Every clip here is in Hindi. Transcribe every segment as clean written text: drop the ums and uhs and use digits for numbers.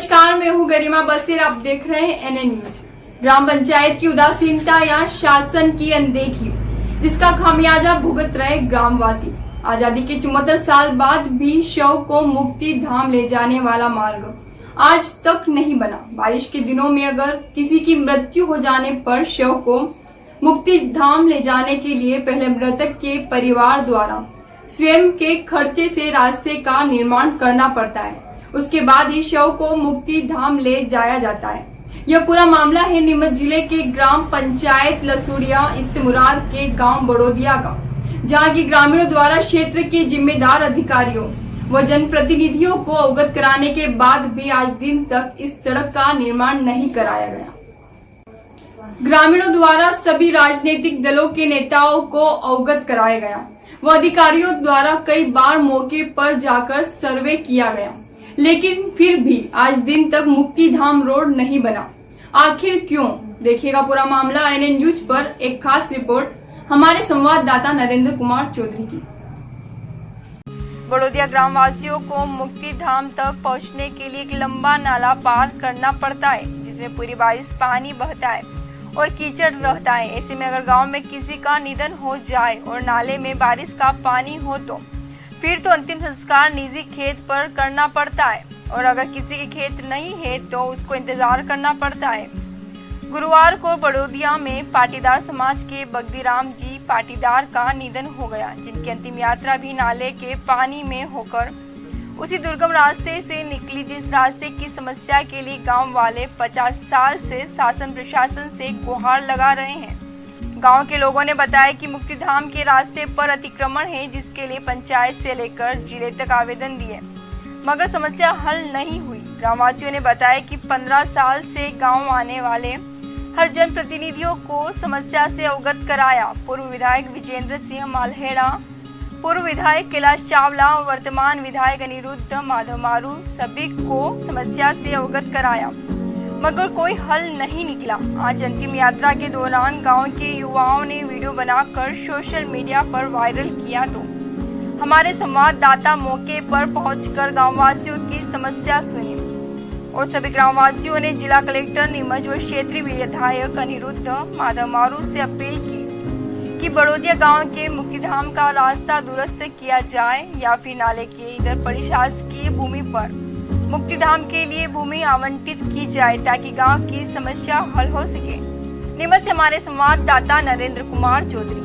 नमस्कार, मैं हूं गरिमा बसीर। आप देख रहे हैं एनएन न्यूज। ग्राम पंचायत की उदासीनता या शासन की अनदेखी, जिसका खामियाजा भुगत रहे ग्रामवासी। आजादी के 74 साल बाद भी शव को मुक्ति धाम ले जाने वाला मार्ग आज तक नहीं बना। बारिश के दिनों में अगर किसी की मृत्यु हो जाने पर शव को मुक्ति धाम ले जाने के लिए पहले मृतक के परिवार द्वारा स्वयं के खर्चे से रास्ते का निर्माण करना पड़ता है। उसके बाद ही शव को मुक्ति धाम ले जाया जाता है। यह पूरा मामला है नीमच जिले के ग्राम पंचायत लसूड़िया इस्तेमुरार के गांव बड़ोदिया का, जहां की ग्रामीणों द्वारा क्षेत्र के जिम्मेदार अधिकारियों व जनप्रतिनिधियों को अवगत कराने के बाद भी आज दिन तक इस सड़क का निर्माण नहीं कराया गया। ग्रामीणों द्वारा सभी राजनीतिक दलों के नेताओं को अवगत कराया गया व अधिकारियों द्वारा कई बार मौके पर जाकर सर्वे किया गया, लेकिन फिर भी आज दिन तक मुक्ति धाम रोड नहीं बना। आखिर क्यों? देखिएगा पूरा मामला एनएन न्यूज पर। एक खास रिपोर्ट हमारे संवाददाता नरेंद्र कुमार चौधरी की। बड़ोदिया ग्रामवासियों को मुक्ति धाम तक पहुंचने के लिए एक लंबा नाला पार करना पड़ता है, जिसमें पूरी बारिश पानी बहता है और कीचड़ रहता है। ऐसे में अगर गांव में किसी का निधन हो जाए और नाले में बारिश का पानी हो तो फिर तो अंतिम संस्कार निजी खेत पर करना पड़ता है, और अगर किसी के खेत नहीं है तो उसको इंतजार करना पड़ता है। गुरुवार को बड़ोदिया में पाटीदार समाज के बगदीराम जी पाटीदार का निधन हो गया, जिनकी अंतिम यात्रा भी नाले के पानी में होकर उसी दुर्गम रास्ते से निकली, जिस रास्ते की समस्या के लिए गांव वाले 50 साल से शासन प्रशासन से गुहार लगा रहे हैं। गांव के लोगों ने बताया कि मुक्तिधाम के रास्ते पर अतिक्रमण है, जिसके लिए पंचायत से लेकर जिले तक आवेदन दिए, मगर समस्या हल नहीं हुई। ग्रामवासियों ने बताया कि 15 साल से गांव आने वाले हर जनप्रतिनिधियों को समस्या से अवगत कराया। पूर्व विधायक विजेंद्र सिंह मालहेड़ा, पूर्व विधायक कैलाश चावला और वर्तमान विधायक अनिरुद्ध माधव मारू सभी को समस्या से अवगत कराया, मगर कोई हल नहीं निकला। आज अंतिम यात्रा के दौरान गांव के युवाओं ने वीडियो बनाकर सोशल मीडिया पर वायरल किया, तो हमारे संवाददाता मौके पर पहुंचकर गांववासियों की समस्या सुनी और सभी ग्रामवासियों ने जिला कलेक्टर नीमच व क्षेत्रीय विधायक अनिरुद्ध माधव मारू से अपील की कि बड़ोदिया गांव के मुक्तिधाम का रास्ता दुरुस्त किया जाए या फिर नाले के इधर पड़ी शासकीय भूमि पर मुक्तिधाम के लिए भूमि आवंटित की जाए, ताकि गांव की समस्या हल हो सके। नीमच से हमारे संवाददाता नरेंद्र कुमार चौधरी।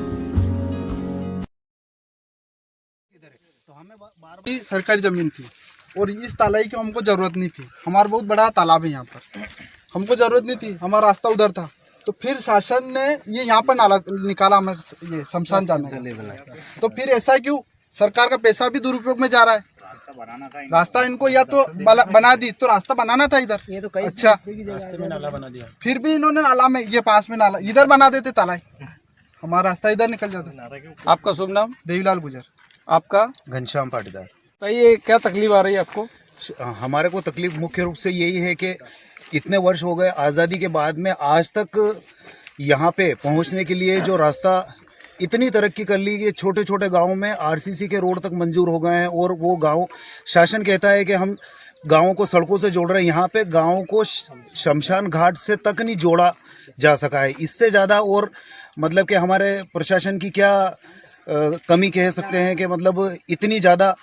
तो हमें सरकारी जमीन थी और इस तालाई की हमको जरूरत नहीं थी। हमारा बहुत बड़ा तालाब है यहाँ पर, हमको जरूरत नहीं थी, हमारा रास्ता उधर था। तो फिर शासन ने ये यहाँ पर नाला निकाला, हमें ये शमशान जाने का। तो फिर ऐसा क्यों? सरकार का पैसा भी दुरुपयोग में जा रहा है। रास्ता इनको या तो बना दी, तो रास्ता बनाना था इधर। ये तो अच्छा रास्ते में नाला बना दिया, फिर भी इन्होंने नाला में ये पास में नाला इधर बना देते तालाई, हमारा रास्ता इधर निकल जाता। आपका शुभ नाम? देवीलाल गुजर। आपका? घनश्याम पाटीदार। तो ये क्या तकलीफ आ रही है आपको? हमारे को तकलीफ मुख्य रूप से यही है कि इतने वर्ष हो गए आज़ादी के बाद में, आज तक यहाँ पे पहुँचने के लिए जो रास्ता इतनी तरक्की कर ली कि छोटे छोटे गाँव में आरसीसी के रोड तक मंजूर हो गए हैं, और वो गाँव शासन कहता है कि हम गाँवों को सड़कों से जोड़ रहे हैं। यहाँ पे गाँव को शमशान घाट से तक नहीं जोड़ा जा सका है। इससे ज़्यादा और मतलब कि हमारे प्रशासन की क्या कमी कह सकते हैं कि मतलब इतनी ज़्यादा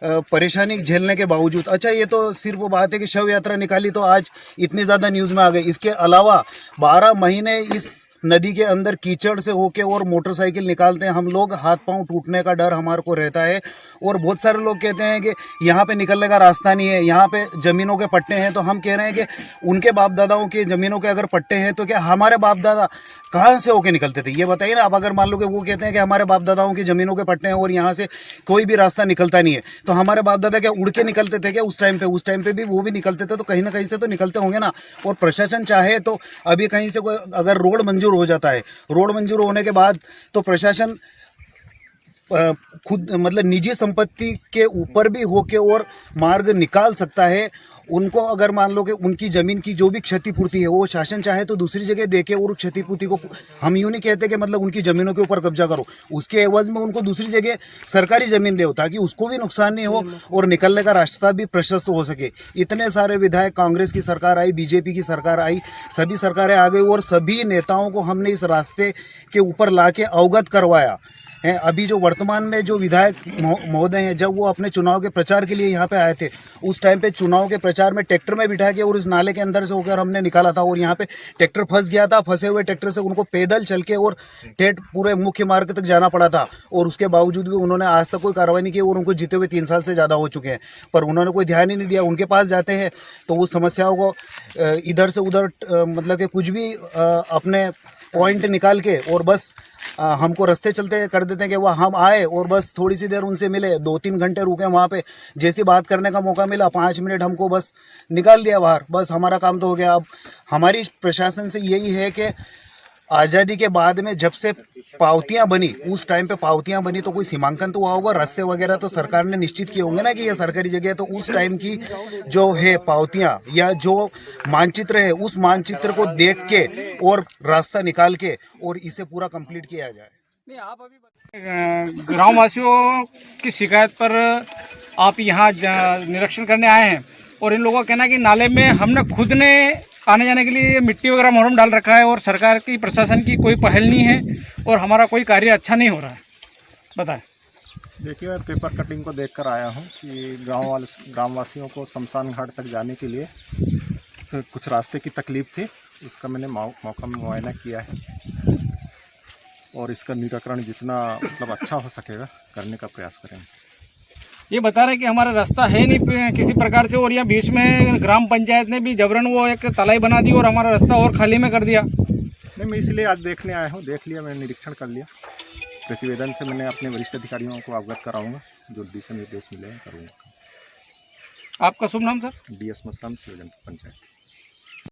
परेशानी झेलने के बावजूद। अच्छा, ये तो सिर्फ वो बात है कि शव यात्रा निकाली तो आज इतनी ज़्यादा न्यूज़ में आ गई। इसके अलावा 12 महीने इस नदी के अंदर कीचड़ से होके और मोटरसाइकिल निकालते हैं हम लोग, हाथ पांव टूटने का डर हमारे को रहता है। और बहुत सारे लोग कहते हैं कि यहाँ पे निकलने का रास्ता नहीं है, यहाँ पे ज़मीनों के पट्टे हैं। तो हम कह रहे हैं कि उनके बाप दादाओं के ज़मीनों के अगर पट्टे हैं तो क्या हमारे बाप दादा कहाँ से होके निकलते थे? ये बताइए ना। अब अगर मान लो कि वो कहते हैं कि हमारे बाप दादाओं की ज़मीनों के पट्टे हैं और यहाँ से कोई भी रास्ता निकलता नहीं है, तो हमारे बाप दादा क्या उड़ के निकलते थे क्या उस टाइम पे? उस टाइम पे भी वो भी निकलते थे, तो कहीं ना कहीं से तो निकलते होंगे ना। और प्रशासन चाहे तो अभी कहीं से कोई अगर रोड मंजूर हो जाता है, रोड मंजूर होने के बाद तो प्रशासन खुद मतलब निजी संपत्ति के ऊपर भी होके और मार्ग निकाल सकता है उनको अगर मान लो कि उनकी ज़मीन की जो भी क्षतिपूर्ति है वो शासन चाहे तो दूसरी जगह देके और क्षतिपूर्ति को, हम यूँ नहीं कहते कि मतलब उनकी ज़मीनों के ऊपर कब्जा करो, उसके एवज में उनको दूसरी जगह सरकारी ज़मीन दो ताकि उसको भी नुकसान नहीं हो और निकलने का रास्ता भी प्रशस्त हो सके। इतने सारे विधायक, कांग्रेस की सरकार आई, बीजेपी की सरकार आई, सभी सरकारें आ गई और सभी नेताओं को हमने इस रास्ते के ऊपर ला के अवगत करवाया है। अभी जो वर्तमान में जो विधायक महोदय हैं, जब वो अपने चुनाव के प्रचार के लिए यहाँ पे आए थे, उस टाइम पे चुनाव के प्रचार में ट्रैक्टर में बिठा के और इस नाले के अंदर से होकर हमने निकाला था और यहाँ पे ट्रैक्टर फंस गया था। फंसे हुए ट्रैक्टर से उनको पैदल चल के और ठेठ पूरे मुख्य मार्ग तक जाना पड़ा था और उसके बावजूद भी उन्होंने आज तक कोई कार्रवाई नहीं की और उनको जीते हुए 3 साल से ज़्यादा हो चुके हैं, पर उन्होंने कोई ध्यान ही नहीं दिया। उनके पास जाते हैं तो उस समस्याओं को इधर से उधर मतलब कि कुछ भी अपने पॉइंट निकाल के और बस हमको रास्ते चलते कर देते हैं कि वह हम आए और बस थोड़ी सी देर उनसे मिले, 2-3 घंटे रुके वहाँ पे, जैसी बात करने का मौका मिला 5 मिनट हमको बस निकाल दिया बाहर, बस हमारा काम तो हो गया। अब हमारी प्रशासन से यही है कि आज़ादी के बाद में जब से पावतियां बनी, उस टाइम पे पावतियां बनी तो कोई सीमांकन तो हुआ होगा, रास्ते वगैरह तो सरकार ने निश्चित किए होंगे ना कि ये सरकारी जगह है, तो उस टाइम की जो है पावतियां या जो मानचित्र है उस मानचित्र को देख के और रास्ता निकाल के और इसे पूरा कंप्लीट किया जाए। नहीं, आप अभी ग्राम वासियों की शिकायत पर आप यहाँ निरीक्षण करने आए हैं और इन लोगों का कहना है कि नाले में हमने खुद ने आने जाने के लिए मिट्टी वगैरह मुहर्रम डाल रखा है और सरकार की, प्रशासन की कोई पहल नहीं है और हमारा कोई कार्य अच्छा नहीं हो रहा है। बताएं। देखिए, मैं पेपर कटिंग को देखकर आया हूँ कि ग्रामवासियों को शमशान घाट तक जाने के लिए कुछ रास्ते की तकलीफ थी, उसका मैंने मौका में मुआयना किया है और इसका निराकरण जितना मतलब अच्छा हो सकेगा करने का प्रयास करेंगे। ये बता रहे हैं कि हमारा रास्ता है नहीं किसी प्रकार से और यहाँ बीच में ग्राम पंचायत ने भी जबरन वो एक तलाई बना दी और हमारा रास्ता और खाली में कर दिया। नहीं, मैं इसलिए आज देखने आया हूँ, देख लिया, मैंने निरीक्षण कर लिया। प्रतिवेदन से मैंने अपने वरिष्ठ अधिकारियों को अवगत कराऊंगा, जो दिशा निर्देश मिले हैं करूँगा। आपका शुभ नाम सर? DS मस्तान, शिवजन पंचायत।